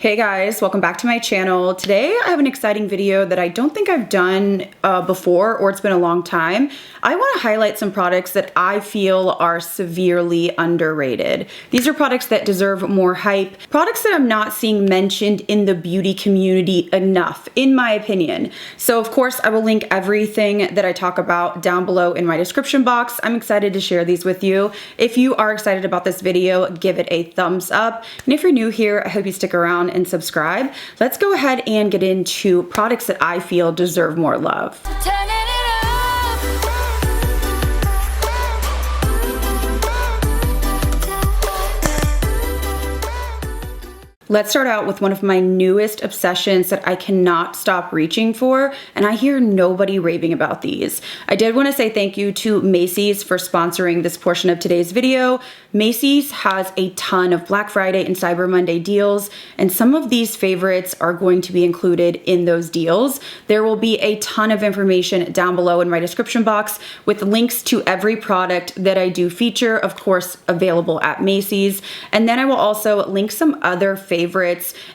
Hey guys, welcome back to my channel. Today I have an exciting video that I don't think I've done before, or it's been a long time. I want to highlight some products that I feel are severely underrated. These are products that deserve more hype, products that I'm not seeing mentioned in the beauty community enough, in my opinion. So of course I will link everything that I talk about down below in my description box. I'm excited to share these with you. If you are excited about this video, give it a thumbs up. And if you're new here, I hope you stick around and subscribe. Let's go ahead and get into products that I feel deserve more love. Let's start out with one of my newest obsessions that I cannot stop reaching for, and I hear nobody raving about these. I did want to say thank you to Macy's for sponsoring this portion of today's video. Macy's has a ton of Black Friday and Cyber Monday deals, and some of these favorites are going to be included in those deals. There will be a ton of information down below in my description box with links to every product that I do feature, of course, available at Macy's. And then I will also link some other favorites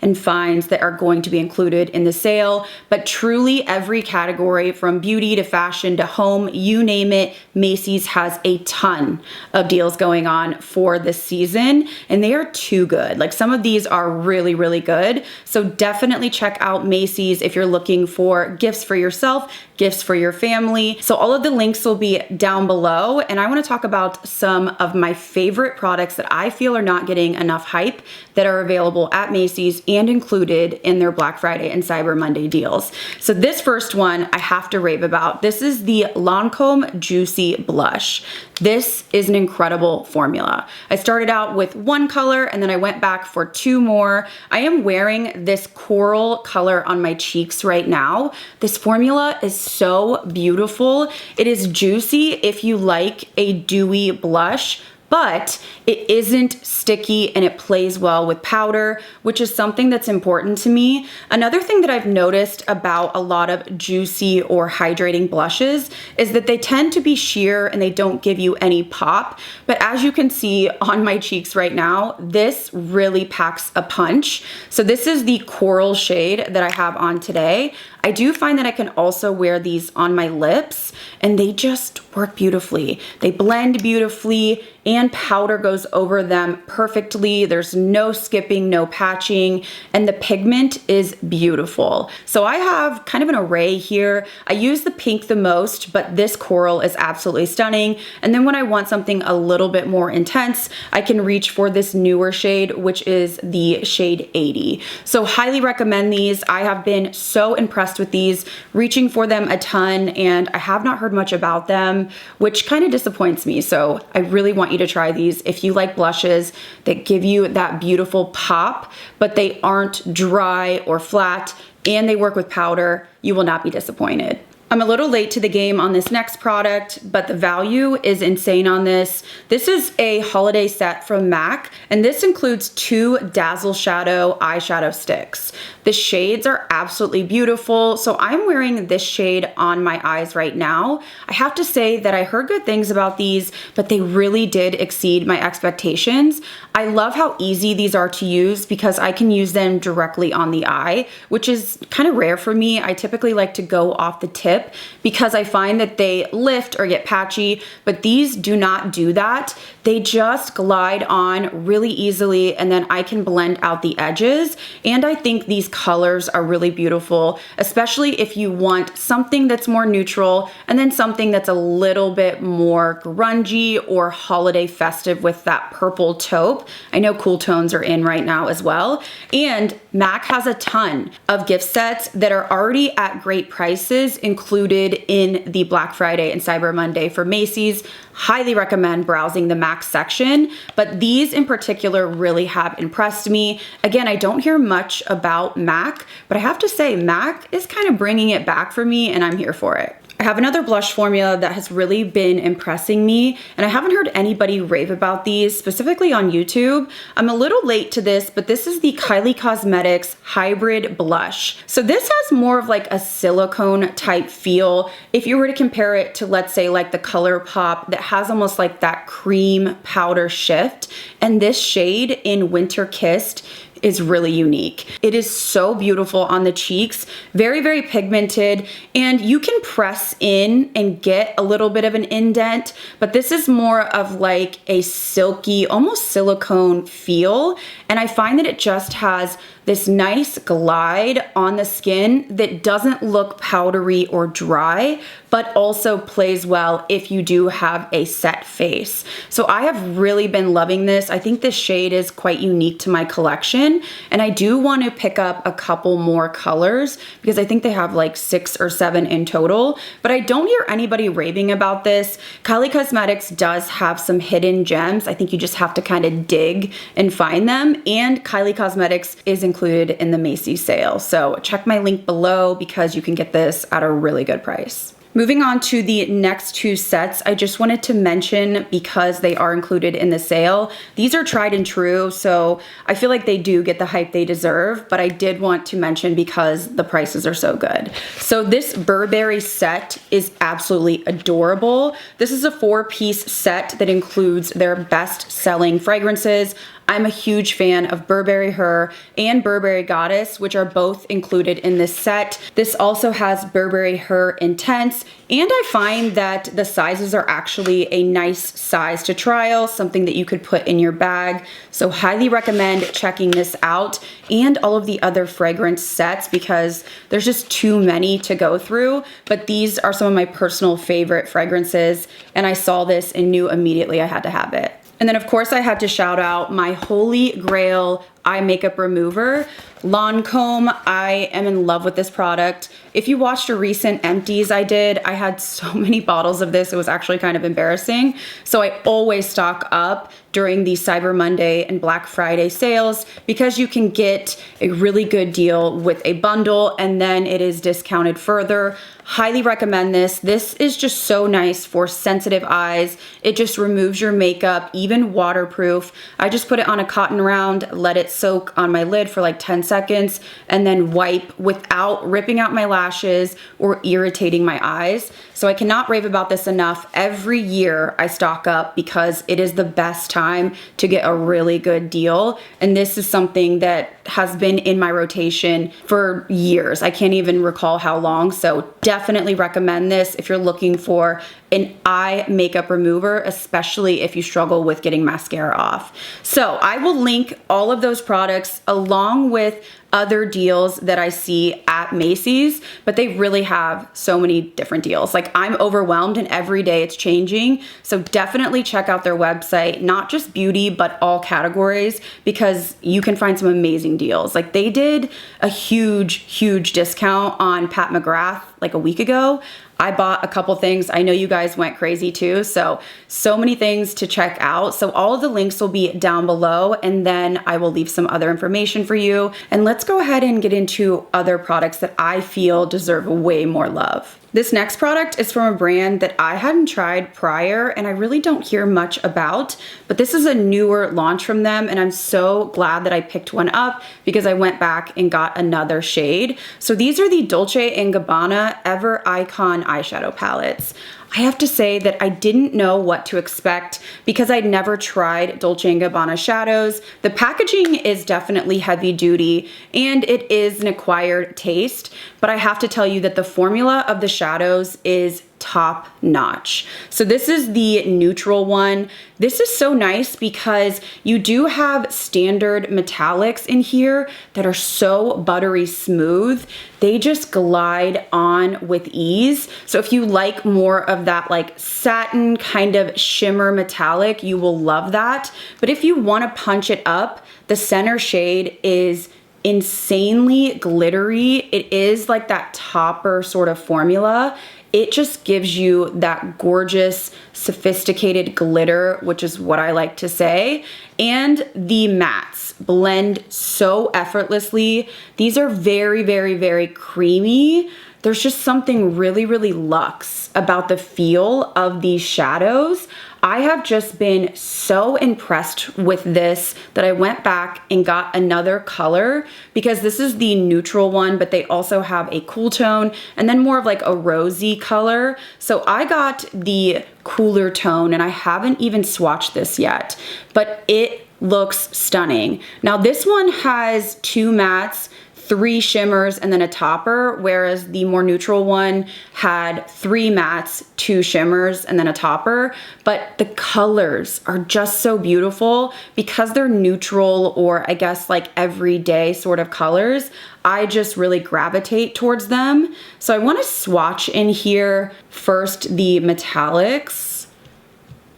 and finds that are going to be included in the sale. But truly every category, from beauty to fashion to home, you name it, Macy's has a ton of deals going on for this season, and they are too good. Like, some of these are really, really good. So definitely check out Macy's if you're looking for gifts for yourself, gifts for your family. So all of the links will be down below, and I want to talk about some of my favorite products that I feel are not getting enough hype that are available at Macy's and included in their Black Friday and Cyber Monday deals. So this first one I have to rave about. This is the Lancome Juicy Blush. This is an incredible formula. I started out with one color and then I went back for two more. I am wearing this coral color on my cheeks right now. This formula is so beautiful. It is juicy if you like a dewy blush, but it isn't sticky and it plays well with powder, which is something that's important to me. Another thing that I've noticed about a lot of juicy or hydrating blushes is that they tend to be sheer and they don't give you any pop. But as you can see on my cheeks right now, this really packs a punch. So this is the coral shade that I have on today. I do find that I can also wear these on my lips and they just work beautifully. They blend beautifully and powder goes over them perfectly. There's no skipping, no patching, and the pigment is beautiful. So I have kind of an array here. I use the pink the most, but this coral is absolutely stunning. And then when I want something a little bit more intense, I can reach for this newer shade, which is the shade 80. So highly recommend these. I have been so impressed with these, reaching for them a ton, and I have not heard much about them, which kind of disappoints me. So I really want you to try these if you like blushes that give you that beautiful pop, but they aren't dry or flat, and they work with powder. You will not be disappointed. I'm a little late to the game on this next product, but the value is insane on this. This is a holiday set from MAC, and this includes 2 Dazzle Shadow eyeshadow sticks. The shades are absolutely beautiful, so I'm wearing this shade on my eyes right now. I have to say that I heard good things about these, but they really did exceed my expectations. I love how easy these are to use because I can use them directly on the eye, which is kind of rare for me. I typically like to go off the tip because I find that they lift or get patchy, but these do not do that. They just glide on really easily, and then I can blend out the edges. And I think these colors are really beautiful, especially if you want something that's more neutral and then something that's a little bit more grungy or holiday festive with that purple taupe. I know cool tones are in right now as well. And MAC has a ton of gift sets that are already at great prices included in the Black Friday and Cyber Monday for Macy's. Highly recommend browsing the MAC section, but these in particular really have impressed me. Again, I don't hear much about MAC, but I have to say MAC is kind of bringing it back for me, and I'm here for it. I have another blush formula that has really been impressing me, and I haven't heard anybody rave about these, specifically on YouTube. I'm a little late to this, but this is the Kylie Cosmetics Hybrid Blush. So this has more of like a silicone type feel. If you were to compare it to, let's say, like the ColourPop that has almost like that cream powder shift, and this shade in Winter Kissed is really unique. It is so beautiful on the cheeks, very, very pigmented, and you can press in and get a little bit of an indent, but this is more of like a silky, almost silicone feel. And I find that it just has this nice glide on the skin that doesn't look powdery or dry, but also plays well if you do have a set face. So I have really been loving this. I think this shade is quite unique to my collection, and I do want to pick up a couple more colors because I think they have like 6 or 7 in total, but I don't hear anybody raving about this. Kylie Cosmetics does have some hidden gems. I think you just have to kind of dig and find them, and Kylie Cosmetics is included in the Macy's sale. So check my link below because you can get this at a really good price. Moving on to the next 2 sets, I just wanted to mention because they are included in the sale. These are tried and true, so I feel like they do get the hype they deserve, but I did want to mention because the prices are so good. So this Burberry set is absolutely adorable. This is a 4-piece set that includes their best-selling fragrances. I'm a huge fan of Burberry Her and Burberry Goddess, which are both included in this set. This also has Burberry Her Intense, and I find that the sizes are actually a nice size to trial, something that you could put in your bag. So highly recommend checking this out and all of the other fragrance sets because there's just too many to go through, but these are some of my personal favorite fragrances, and I saw this and knew immediately I had to have it. And then of course I had to shout out my holy grail eye makeup remover, Lancome. I am in love with this product. If you watched a recent empties I did, I had so many bottles of this. It was actually kind of embarrassing. So I always stock up during the Cyber Monday and Black Friday sales because you can get a really good deal with a bundle and then it is discounted further. Highly recommend this. This is just so nice for sensitive eyes. It just removes your makeup, even waterproof. I just put it on a cotton round, let it soak on my lid for like 10 seconds, and then wipe without ripping out my lashes or irritating my eyes. So I cannot rave about this enough. Every year I stock up because it is the best time to get a really good deal. And this is something that has been in my rotation for years. I can't even recall how long. So definitely recommend this if you're looking for an eye makeup remover, especially if you struggle with getting mascara off. So I will link all of those products along with other deals that I see at Macy's, but they really have so many different deals. Like I'm overwhelmed and every day it's changing. So definitely check out their website, not just beauty, but all categories, because you can find some amazing deals. Like they did a huge discount on Pat McGrath like a week ago. I bought a couple things. I know you guys went crazy too. So many things to check out. So all of the links will be down below, and then I will leave some other information for you. And let's go ahead and get into other products that I feel deserve way more love. This next product is from a brand that I hadn't tried prior and I really don't hear much about, but this is a newer launch from them and I'm so glad that I picked one up because I went back and got another shade. So these are the Dolce Gabbana Ever Icon eyeshadow palettes. I have to say that I didn't know what to expect because I'd never tried Dolce & Gabbana shadows. The packaging is definitely heavy duty and it is an acquired taste, but I have to tell you that the formula of the shadows is top notch. So this is the neutral one. This is so nice because you do have standard metallics in here that are so buttery smooth. They just glide on with ease. So if you like more of that like satin kind of shimmer metallic, you will love that. But if you want to punch it up, the center shade is insanely glittery. It is like that topper sort of formula. It just gives you that gorgeous, sophisticated glitter, which is what I like to say. And the mattes blend so effortlessly. These are very creamy. There's just something really luxe about the feel of these shadows. I have just been so impressed with this that I went back and got another color because this is the neutral one, but they also have a cool tone and then more of like a rosy color. So I got the cooler tone and I haven't even swatched this yet, but it looks stunning. Now this one has 2 mattes, 3 shimmers, and then a topper, whereas the more neutral one had 3 mattes, 2 shimmers, and then a topper. But the colors are just so beautiful because they're neutral, or I guess like everyday sort of colors. I just really gravitate towards them. So I want to swatch in here first the metallics.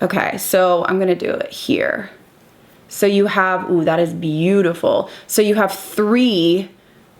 Okay, so I'm gonna do it here. So you have, ooh, that is beautiful. So you have 3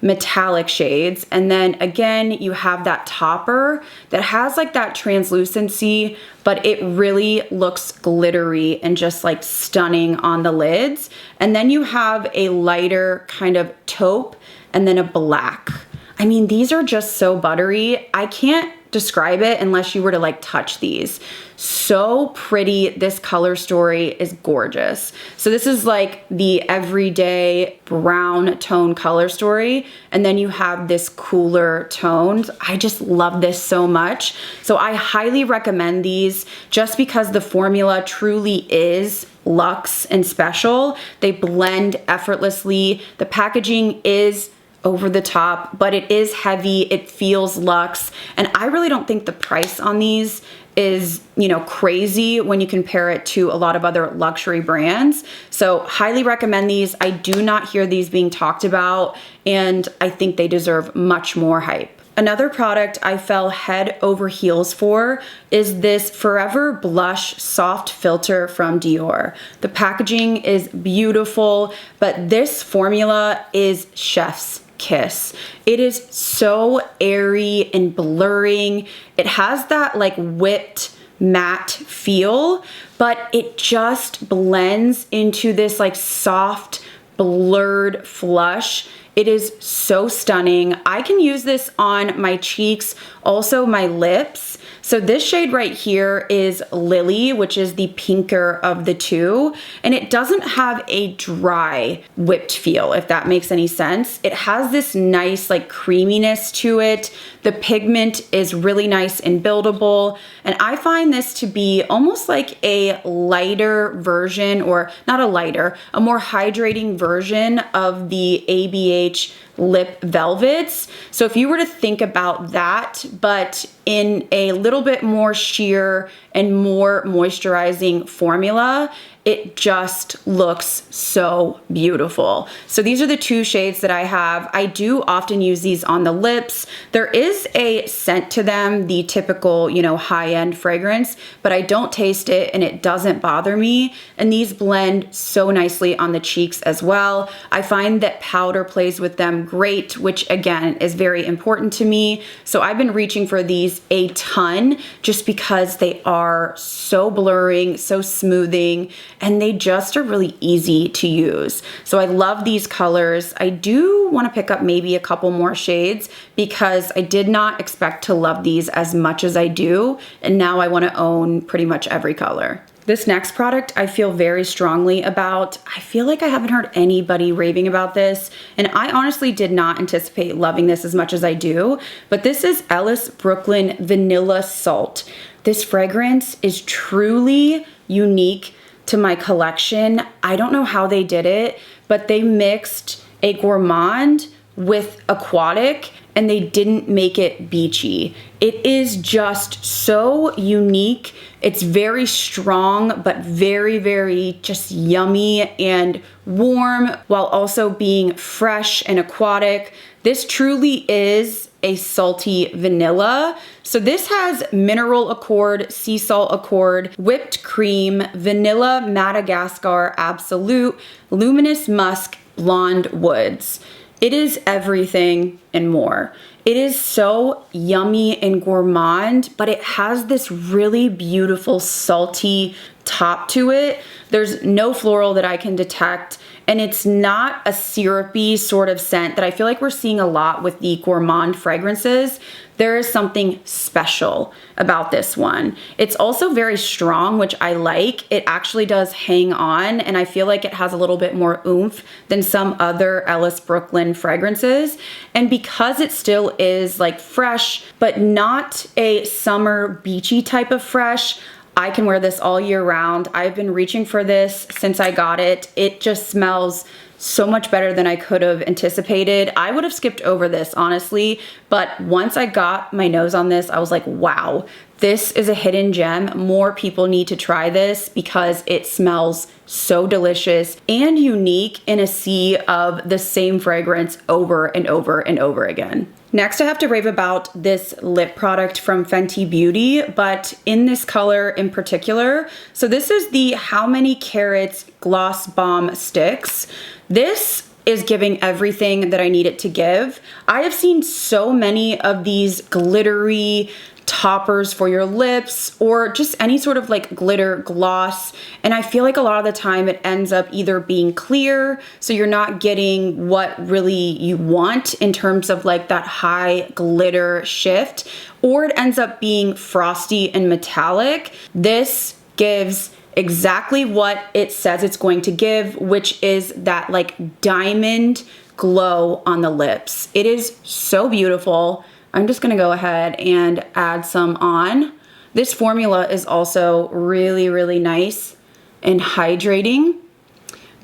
metallic shades, and then again you have that topper that has like that translucency, but it really looks glittery and just like stunning on the lids. And then you have a lighter kind of taupe and then a black. I mean, these are just so buttery. I can't describe it unless you were to like touch these. So pretty. This color story is gorgeous. So this is like the everyday brown tone color story, and then you have this cooler tones. I just love this so much. So I highly recommend these just because the formula truly is luxe and special. They blend effortlessly. The packaging is over the top, but it is heavy, it feels luxe, and I really don't think the price on these is, you know, crazy when you compare it to a lot of other luxury brands. So highly recommend these. I do not hear these being talked about, and I think they deserve much more hype. Another product I fell head over heels for is this Forever Blush Soft Filter from Dior. The packaging is beautiful, but this formula is chef's kiss. It is so airy and blurring. It has that like whipped matte feel, but it just blends into this like soft, blurred flush. It is so stunning. I can use this on my cheeks, also my lips. So this shade right here is Lily, which is the pinker of the two, and it doesn't have a dry whipped feel, if that makes any sense. It has this nice like creaminess to it. The pigment is really nice and buildable, and I find this to be almost like a lighter version, or not a lighter, a more hydrating version of the ABH lip velvets. So if you were to think about that, but in a little bit more sheer and more moisturizing formula, it just looks so beautiful. So these are the 2 shades that I have. I do often use these on the lips. There is a scent to them, the typical, you know, high-end fragrance, but I don't taste it and it doesn't bother me. And these blend so nicely on the cheeks as well. I find that powder plays with them great, which again is very important to me. So I've been reaching for these a ton just because they are so blurring, so smoothing, and they just are really easy to use. So I love these colors. I do want to pick up maybe a couple more shades because I did not expect to love these as much as I do, and now I want to own pretty much every color. This next product I feel very strongly about. I feel like I haven't heard anybody raving about this, and I honestly did not anticipate loving this as much as I do, but this is Ellis Brooklyn Vanilla Salt. This fragrance is truly unique to my collection. I don't know how they did it, but they mixed a gourmand with aquatic, and they didn't make it beachy. It is just so unique. It's very strong, but very, very just yummy and warm, while also being fresh and aquatic. This truly is a salty vanilla. So this has mineral accord, sea salt accord, whipped cream, vanilla Madagascar absolute, luminous musk, blonde woods. It is everything and more. It is so yummy and gourmand, but it has this really beautiful salty top to it. There's no floral that I can detect, and it's not a syrupy sort of scent that I feel like we're seeing a lot with the gourmand fragrances. There is something special about this one. It's also very strong, which I like. It actually does hang on, and I feel like it has a little bit more oomph than some other Ellis Brooklyn fragrances. And because it still is like fresh, but not a summer beachy type of fresh, I can wear this all year round. I've been reaching for this since I got it. It just smells so much better than I could have anticipated. I would have skipped over this, honestly, but once I got my nose on this, I was like, wow, this is a hidden gem. More people need to try this because it smells so delicious and unique in a sea of the same fragrance over and over and over again. Next, I have to rave about this lip product from Fenty Beauty, but in this color in particular. So this is the How Many Carats Gloss Bomb Sticks. This is giving everything that I need it to give. I have seen so many of these glittery toppers for your lips or just any sort of like glitter gloss, and I feel like a lot of the time it ends up either being clear, so you're not getting what really you want in terms of like that high glitter shift, or it ends up being frosty and metallic. This gives exactly what it says it's going to give, which is that like diamond glow on the lips. It is so beautiful. I'm just gonna go ahead and add some on. This formula is also really, really nice and hydrating,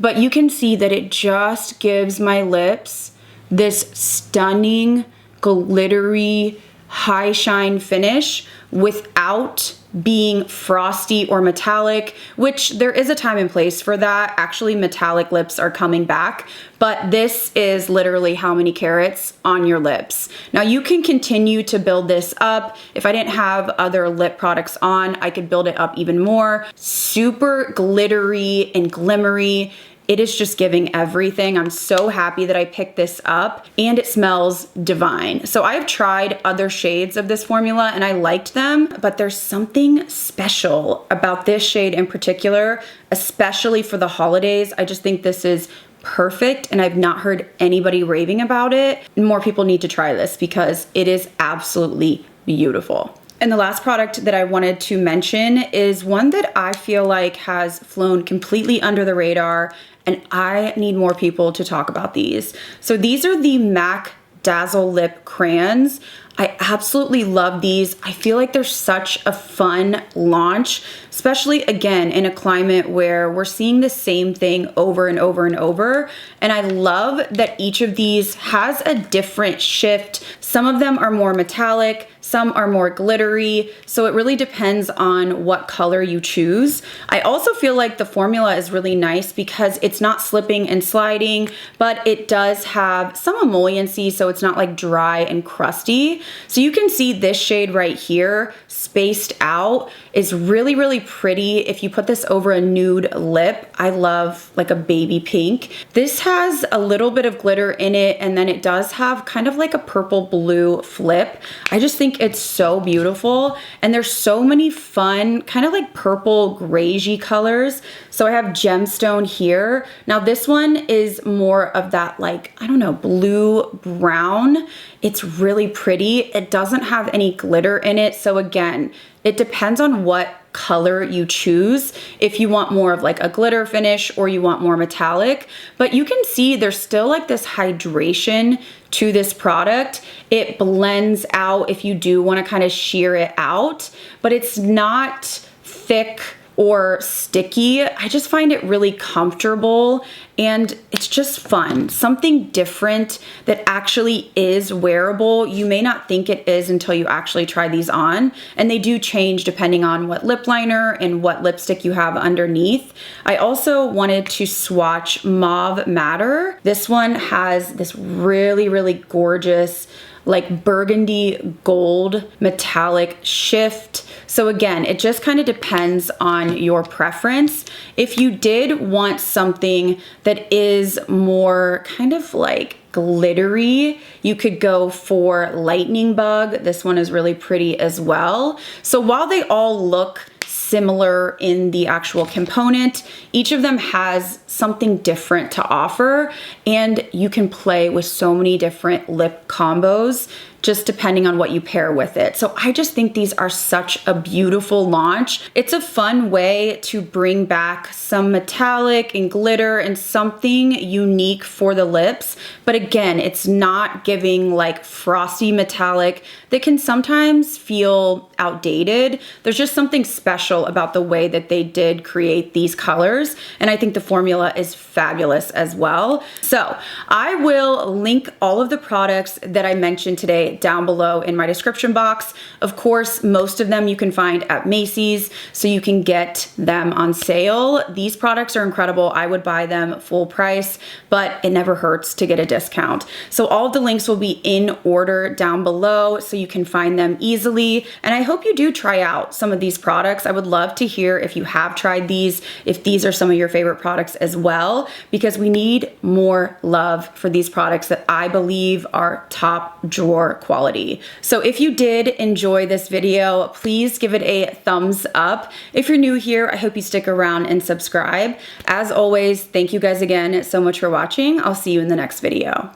but you can see that it just gives my lips this stunning, glittery, high shine finish without being frosty or metallic, which there is a time and place for that. Actually, metallic lips are coming back, but this is literally how many carats on your lips. Now you can continue to build this up. If I didn't have other lip products on, I could build it up even more. Super glittery and glimmery. It is just giving everything. I'm so happy that I picked this up, and it smells divine. So I've tried other shades of this formula and I liked them, but there's something special about this shade in particular, especially for the holidays. I just think this is perfect, and I've not heard anybody raving about it. More people need to try this because it is absolutely beautiful. And the last product that I wanted to mention is one that I feel like has flown completely under the radar, and I need more people to talk about these. So these are the MAC Dazzle Lip Crayons. I absolutely love these. I feel like they're such a fun launch, especially again in a climate where we're seeing the same thing over and over and over. And I love that each of these has a different shift. Some of them are more metallic, some are more glittery, so it really depends on what color you choose. I also feel like the formula is really nice because it's not slipping and sliding, but it does have some emolliency, so it's not like dry and crusty. So you can see this shade right here, spaced out, is really, really pretty if you put this over a nude lip. I love like a baby pink. This has a little bit of glitter in it, and then it does have kind of like a purple blue flip. I just think it's so beautiful, and there's so many fun kind of like purple grayy colors. So I have gemstone here. Now this one is more of that like, I don't know, blue brown. It's really pretty. It doesn't have any glitter in it. So again, it depends on what color you choose, if you want more of like a glitter finish or you want more metallic. But you can see there's still like this hydration to this product. It blends out if you do want to kind of sheer it out, but it's not thick or sticky. I just find it really comfortable, and it's just fun. Something different that actually is wearable. You may not think it is until you actually try these on, and they do change depending on what lip liner and what lipstick you have underneath. I also wanted to swatch Mauve Matter. This one has this really, really gorgeous like burgundy gold metallic shift. So again, it just kind of depends on your preference. If you did want something that is more kind of like glittery, you could go for Lightning Bug. This one is really pretty as well. So while they all look similar in the actual component, each of them has something different to offer, and you can play with so many different lip colors combos, just depending on what you pair with it. So I just think these are such a beautiful launch. It's a fun way to bring back some metallic and glitter and something unique for the lips. But again, it's not giving like frosty metallic that can sometimes feel outdated. There's just something special about the way that they did create these colors. And I think the formula is fabulous as well. So I will link all of the products that I mentioned today down below in my description box. Of course, most of them you can find at Macy's, so you can get them on sale. These products are incredible. I would buy them full price, but it never hurts to get a discount. So all of the links will be in order down below, so you can find them easily. And I hope you do try out some of these products. I would love to hear if you have tried these, if these are some of your favorite products as well, because we need more love for these products that I believe are top drawer quality. So if you did enjoy this video, please give it a thumbs up. If you're new here, I hope you stick around and subscribe. As always, thank you guys again so much for watching. I'll see you in the next video.